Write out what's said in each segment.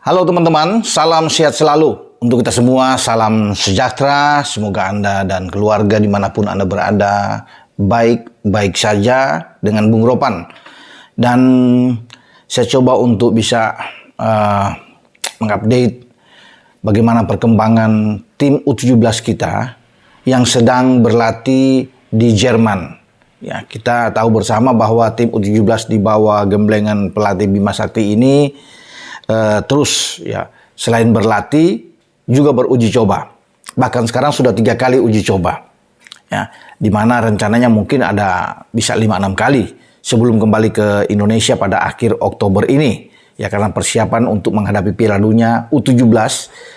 Halo teman-teman, salam sehat selalu untuk kita semua, salam sejahtera, semoga Anda dan keluarga dimanapun Anda berada, baik-baik saja dengan Bung Ropan. Dan saya coba untuk bisa mengupdate bagaimana perkembangan tim U17 kita yang sedang berlatih di Jerman. Ya, kita tahu bersama bahwa tim U17 di bawah gemblengan pelatih Bima Sakti ini terus ya selain berlatih juga beruji coba. Bahkan sekarang sudah 3 kali uji coba. Ya, di mana rencananya mungkin ada bisa 5-6 kali sebelum kembali ke Indonesia pada akhir Oktober ini. Ya, karena persiapan untuk menghadapi Piala Dunia U17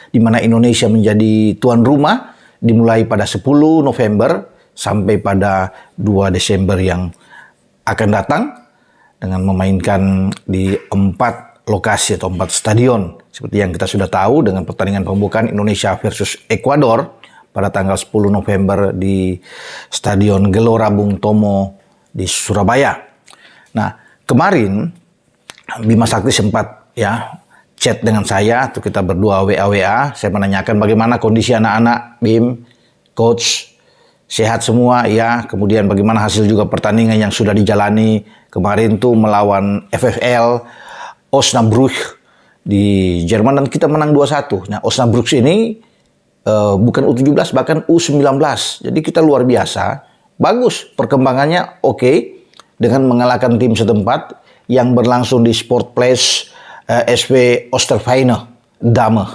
di mana Indonesia menjadi tuan rumah dimulai pada 10 November sampai pada 2 Desember yang akan datang dengan memainkan di 4 lokasi atau 4 stadion. Seperti yang kita sudah tahu dengan pertandingan pembukaan Indonesia versus Ekuador pada tanggal 10 November di Stadion Gelora Bung Tomo di Surabaya. Nah, kemarin Bima Sakti sempat ya chat dengan saya, tuh kita berdua WA. Saya menanyakan bagaimana kondisi anak-anak, Bim, coach, sehat semua ya. Kemudian bagaimana hasil juga pertandingan yang sudah dijalani kemarin tuh melawan FFL Osnabrück di Jerman dan kita menang 2-1. Nah, Osnabrück ini bukan U17 bahkan U19. Jadi kita luar biasa. Bagus perkembangannya oke dengan mengalahkan tim setempat yang berlangsung di Sportplatz SV Osterweine Dame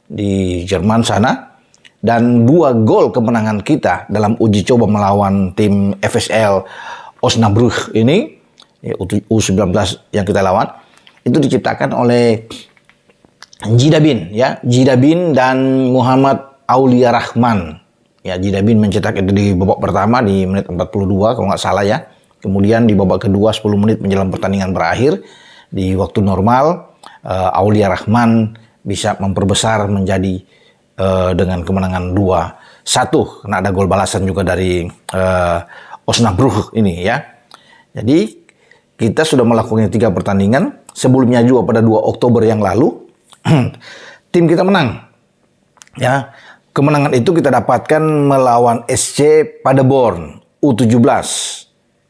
di Jerman sana. Dan 2 gol kemenangan kita dalam uji coba melawan tim FSL Osnabrück ini U19 yang kita lawan itu diciptakan oleh Jidabin ya, Jidabin dan Muhammad Aulia Rahman. Ya, Jidabin mencetak itu di babak pertama di menit 42 kalau nggak salah ya. Kemudian di babak kedua 10 menit menjelang pertandingan berakhir di waktu normal Aulia Rahman bisa memperbesar menjadi dengan kemenangan 2-1 karena ada gol balasan juga dari Osnabrück ini ya. Jadi kita sudah melakukan 3 pertandingan. Sebelumnya juga pada 2 Oktober yang lalu, tim kita menang. Ya, kemenangan itu kita dapatkan melawan SC Paderborn U17.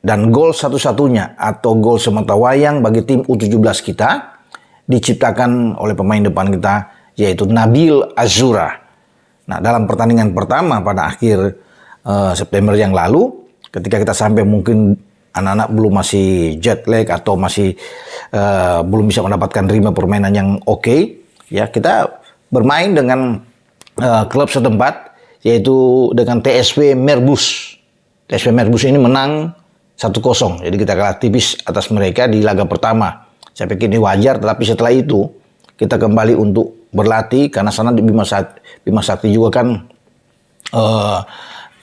Dan gol satu-satunya atau gol sematawayang bagi tim U17 kita diciptakan oleh pemain depan kita yaitu Nabil Azura. Nah, dalam pertandingan pertama pada akhir September yang lalu, ketika kita sampai mungkin anak-anak belum masih jet lag atau masih belum bisa mendapatkan ritme permainan yang oke, ya kita bermain dengan klub setempat yaitu dengan TSV Merbus. TSV Merbus ini menang 1-0, jadi kita kalah tipis atas mereka di laga pertama. Saya pikir ini wajar, tetapi setelah itu kita kembali untuk berlatih karena sana di Bima Sakti juga kan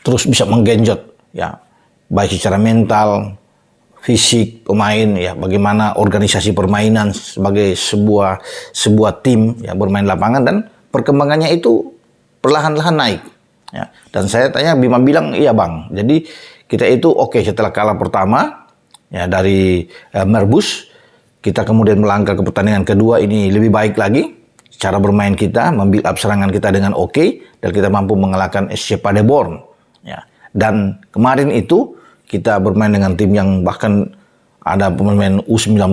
terus bisa menggenjot ya baik secara mental, fisik pemain ya, bagaimana organisasi permainan sebagai sebuah tim ya bermain lapangan dan perkembangannya itu perlahan-lahan naik ya. Dan saya tanya, Bima bilang iya bang, jadi kita itu oke setelah kalah pertama ya dari Merbus, kita kemudian melangkah ke pertandingan kedua ini lebih baik lagi cara bermain kita, membuild up serangan kita dengan oke dan kita mampu mengalahkan SC Paderborn ya. Dan kemarin itu kita bermain dengan tim yang bahkan ada pemain U19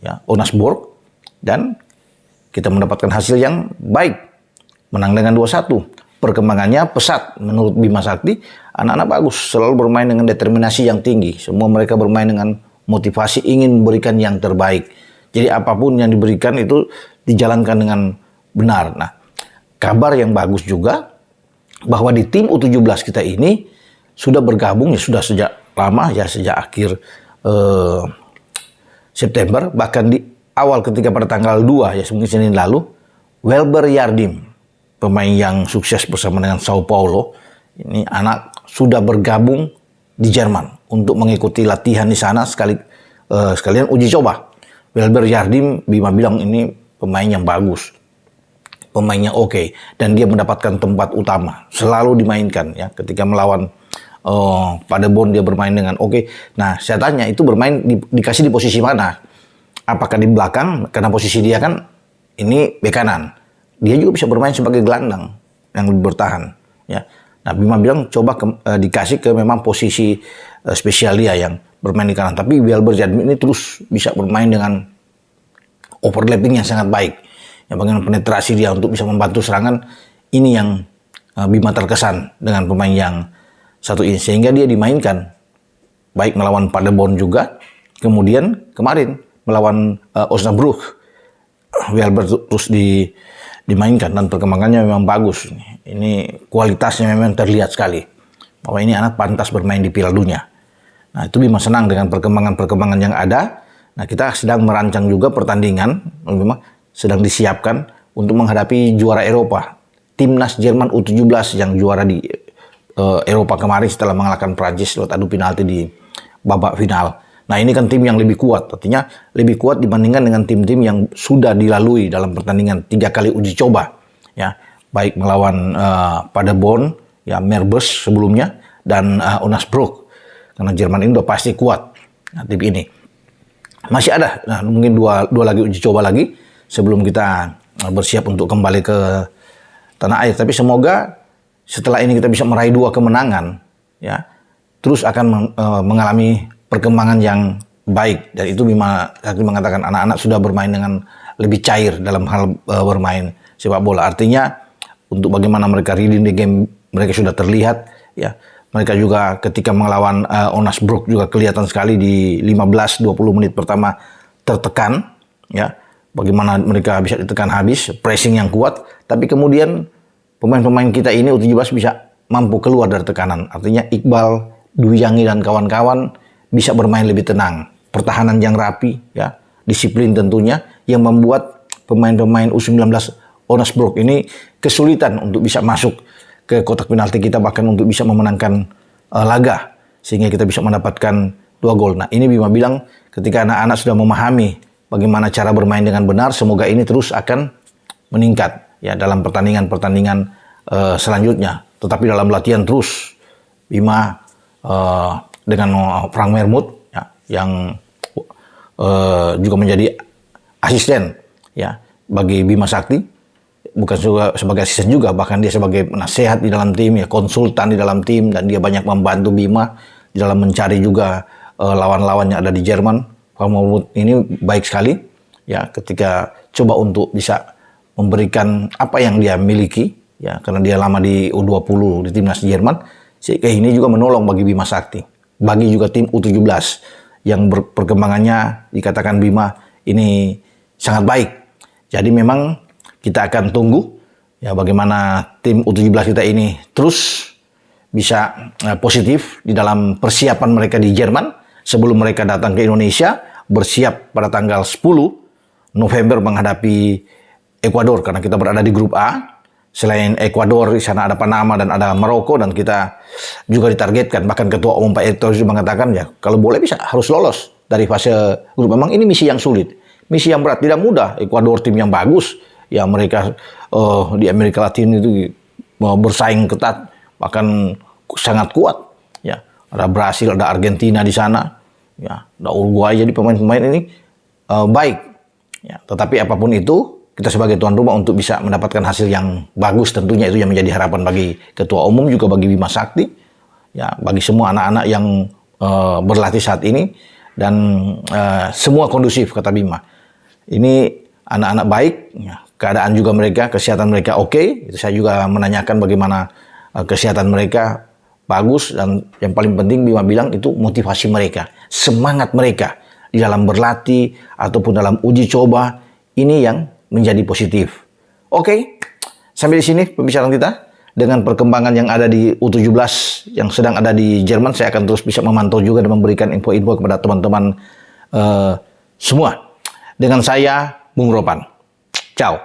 ya, Osnabrück, dan kita mendapatkan hasil yang baik. Menang dengan 2-1. Perkembangannya pesat menurut Bima Sakti, anak-anak bagus, selalu bermain dengan determinasi yang tinggi. Semua mereka bermain dengan motivasi ingin memberikan yang terbaik. Jadi apapun yang diberikan itu dijalankan dengan benar. Nah, kabar yang bagus juga bahwa di tim U17 kita ini sudah bergabung ya sudah sejak lama ya, sejak akhir September, bahkan di awal ketika pada tanggal 2 ya mungkin Senin lalu, Welber Yardim, pemain yang sukses bersama dengan Sao Paulo, ini anak sudah bergabung di Jerman untuk mengikuti latihan di sana sekalian uji coba. Welber Yardim, Bima bilang ini pemain yang bagus, pemainnya oke, dan dia mendapatkan tempat utama, selalu dimainkan ya ketika melawan Paderborn dia bermain dengan oke. Nah, saya tanya itu bermain dikasih di posisi mana? Apakah di belakang? Karena posisi dia kan ini bek kanan. Dia juga bisa bermain sebagai gelandang yang lebih bertahan. Ya. Nah, Bima bilang coba dikasih ke memang posisi spesial dia yang bermain di kanan. Tapi Welber Jadmin ini terus bisa bermain dengan overlapping yang sangat baik. Yang bagaimana penetrasi dia untuk bisa membantu serangan, ini yang Bima terkesan dengan pemain yang satu ini. Sehingga dia dimainkan baik melawan Paderborn juga, kemudian kemarin melawan Osnabrück. Welber terus dimainkan dan perkembangannya memang bagus. Ini kualitasnya memang terlihat sekali bahwa ini anak pantas bermain di Piala Dunia. Nah, itu Bima senang dengan perkembangan yang ada. Nah, kita sedang merancang juga pertandingan, memang sedang disiapkan untuk menghadapi juara Eropa. Timnas Jerman U17 yang juara di Eropa kemarin setelah mengalahkan Prancis lewat adu penalti di babak final. Nah, ini kan tim yang lebih kuat, artinya lebih kuat dibandingkan dengan tim-tim yang sudah dilalui dalam pertandingan 3 kali uji coba, ya, baik melawan Paderborn, ya, Merbus sebelumnya, dan Osnabrück. Karena Jerman ini udah pasti kuat, nah, tim ini. Masih ada, nah, mungkin dua lagi uji coba lagi sebelum kita bersiap untuk kembali ke tanah air. Tapi semoga setelah ini kita bisa meraih 2 kemenangan, ya, terus akan mengalami perkembangan yang baik. Dan itu Bima tadi mengatakan anak-anak sudah bermain dengan lebih cair dalam hal bermain sepak bola. Artinya untuk bagaimana mereka reading the game, mereka sudah terlihat, ya. Mereka juga ketika melawan Osnabrück juga kelihatan sekali di 15-20 menit pertama tertekan, ya. Bagaimana mereka bisa ditekan habis, pressing yang kuat, tapi kemudian pemain-pemain kita ini U17 bisa mampu keluar dari tekanan. Artinya Iqbal, Dwi Yangi dan kawan-kawan bisa bermain lebih tenang, pertahanan yang rapi, ya, disiplin tentunya, yang membuat pemain-pemain U19 Osnabrück ini kesulitan untuk bisa masuk ke kotak penalti kita, bahkan untuk bisa memenangkan laga, sehingga kita bisa mendapatkan 2 gol. Nah, ini Bima bilang ketika anak-anak sudah memahami bagaimana cara bermain dengan benar, semoga ini terus akan meningkat, ya, dalam pertandingan-pertandingan selanjutnya. Tetapi dalam latihan terus Bima dengan Frank Mermuth, ya, yang juga menjadi asisten, ya, bagi Bima Sakti, bukan juga sebagai asisten juga, bahkan dia sebagai penasehat di dalam tim, ya, konsultan di dalam tim, dan dia banyak membantu Bima di dalam mencari juga lawan-lawan yang ada di Jerman. Frank Mermuth ini baik sekali, ya, ketika coba untuk bisa memberikan apa yang dia miliki, ya, karena dia lama di U20 di timnas Jerman, sehingga ini juga menolong bagi Bima Sakti, bagi juga tim U17 yang perkembangannya dikatakan Bima ini sangat baik. Jadi memang kita akan tunggu, ya, bagaimana tim U17 kita ini terus bisa positif di dalam persiapan mereka di Jerman sebelum mereka datang ke Indonesia, bersiap pada tanggal 10 November menghadapi Ekuador, karena kita berada di grup A. Selain Ekuador, di sana ada Panama dan ada Maroko, dan kita juga ditargetkan. Bahkan Ketua Umum Pak Erick Thohir mengatakan, ya, kalau boleh bisa harus lolos dari fase grup. Memang ini misi yang sulit, misi yang berat, tidak mudah. Ekuador tim yang bagus, ya, mereka di Amerika Latin itu bersaing ketat, bahkan sangat kuat, ya. Ada Brasil, ada Argentina di sana, ya, ada Uruguay. Jadi pemain-pemain ini baik, ya. Tetapi apapun itu, kita sebagai tuan rumah untuk bisa mendapatkan hasil yang bagus, tentunya itu yang menjadi harapan bagi Ketua Umum, juga bagi Bima Sakti, ya, bagi semua anak-anak yang berlatih saat ini, dan semua kondusif, kata Bima. Ini anak-anak baik, ya, keadaan juga mereka, kesehatan mereka oke. Itu saya juga menanyakan bagaimana kesehatan mereka bagus, dan yang paling penting Bima bilang itu motivasi mereka, semangat mereka di dalam berlatih ataupun dalam uji coba, ini yang menjadi positif. Oke, sampai di sini pembicaraan kita dengan perkembangan yang ada di U17 yang sedang ada di Jerman. Saya akan terus bisa memantau juga dan memberikan info-info kepada teman-teman semua. Dengan saya, Bung Ropan. Ciao.